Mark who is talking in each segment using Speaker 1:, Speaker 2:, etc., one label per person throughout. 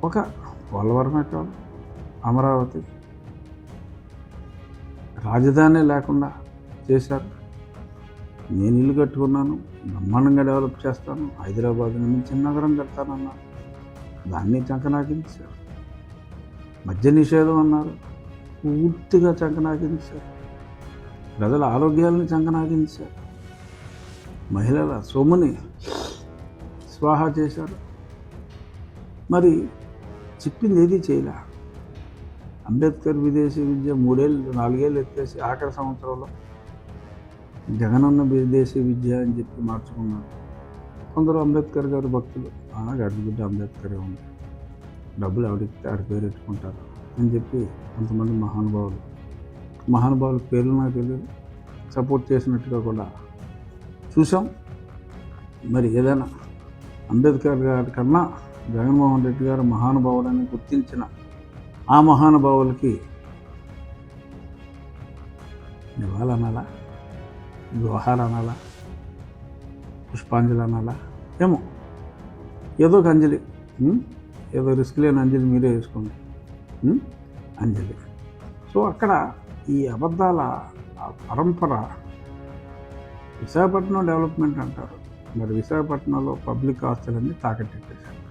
Speaker 1: ఒక పోలవరమే కాదు, అమరావతి రాజధాని లేకుండా చేశారు. నేను ఇల్లు కట్టుకున్నాను, బ్రహ్మాండంగా డెవలప్ చేస్తాను, హైదరాబాద్ని మించిన నగరం కడతానన్నారు. దాన్ని చంకనాకించారు. మద్య నిషేధం అన్నారు, పూర్తిగా చంకనాకించారు. ప్రజల ఆరోగ్యాలను చంకనాకించారు. మహిళల సొమ్ముని స్వాహా చేశారు. మరి చెప్పింది ఏది చేయలే. అంబేద్కర్ విదేశీ విద్య 4 ఏళ్ళు ఎత్తేసి ఆఖరి సంవత్సరంలో జగనన్న విదేశీ విద్య అని చెప్పి మార్చుకున్నారు. కొందరు అంబేద్కర్ గారు భక్తులు, గడిచిబిడ్డ అంబేద్కరే ఉంది, డబ్బులు ఆవిడిస్తే ఆడి పేరు పెట్టుకుంటారు అని చెప్పి కొంతమంది మహానుభావుల పేర్లు నాకు తెలియదు, సపోర్ట్ చేసినట్టుగా కూడా చూసాం. మరి ఏదైనా అంబేద్కర్ గారి కన్నా జగన్మోహన్ రెడ్డి గారు మహానుభావులని గుర్తించిన ఆ మహానుభావులకి నివాళులనాలా, జోహార్ అనాలా, పుష్పాంజలి అనాలా, ఏమో ఏదో ఒక అంజలి, ఏదో రిస్క్ లేని అంజలి మీరే వేసుకోండి, అంజలి. సో అక్కడ ఈ అబద్ధాల పరంపర. విశాఖపట్నం డెవలప్మెంట్ అంటారు, మరి విశాఖపట్నంలో పబ్లిక్ ఆస్తులన్నీ తాకట్టేశారు.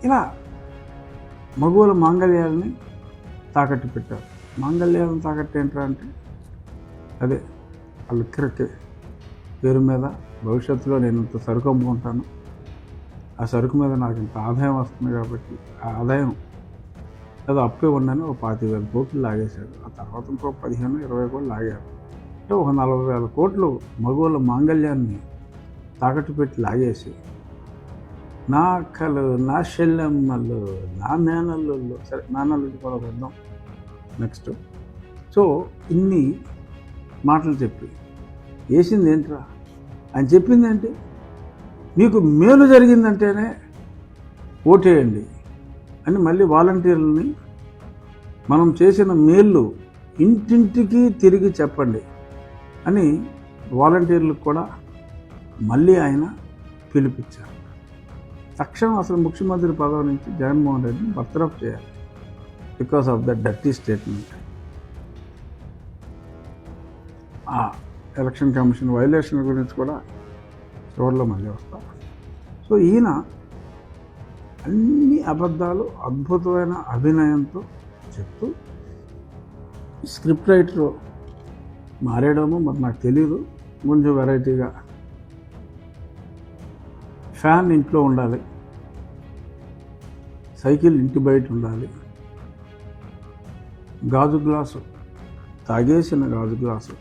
Speaker 1: ఇలా మగువుల మాంగళ్యాలని తాకట్టు పెట్టారు. మాంగళ్యాలను తాకట్టు ఏంట్రా అంటే అదే ఆ లిక్కర్కి పేరు మీద భవిష్యత్తులో నేను ఇంత సరుకు అమ్ముకుంటాను, ఆ సరుకు మీద నాకు ఇంత ఆదాయం వస్తుంది కాబట్టి ఆ ఆదాయం ఏదో అప్పే ఉన్నాను, ఒక 25,000 కోట్లు లాగేశాడు. ఆ తర్వాత ఇంకో 15-20 కోట్లు లాగారు. అంటే ఒక 40,000 కోట్లు మగువుల మాంగళ్యాన్ని తాకట్టు పెట్టి లాగేసి నా అక్కలు, నా చెల్లెమ్మలు, నా మేనల్లుళ్ళు, సరే మేనల్లుళ్ళు కూడా వద్దాం నెక్స్ట్. సో ఇన్ని మాటలు చెప్పి వేసింది ఏంట్రా, ఆయన చెప్పింది ఏంటి, మీకు మేలు జరిగిందంటేనే ఓటేయండి అని మళ్ళీ వాలంటీర్లని మనం చేసిన మేళ్ళు ఇంటింటికి తిరిగి చెప్పండి అని వాలంటీర్లకు కూడా మళ్ళీ ఆయన పిలిపించారు. తక్షణం అసలు ముఖ్యమంత్రి పదవి నుంచి జగన్మోహన్ రెడ్డిని బర్తరఫ్ చేయాలి because of the dirty statement. ఆ ఎలక్షన్ కమిషన్ వైలేషన్ గురించి కూడా చివరిలో మళ్ళీ వస్తాం. సో ఈయన అన్ని అబద్ధాలు అద్భుతమైన అభినయంతో చెప్తూ స్క్రిప్ట్ రైటర్ మారేయడమో మరి నాకు తెలియదు. కొంచెం వెరైటీగా ఫ్యాన్ ఇంట్లో ఉండాలి, సైకిల్ ఇంటి బయట ఉండాలి, గాజు గ్లాసు తాగేసిన గాజు గ్లాసు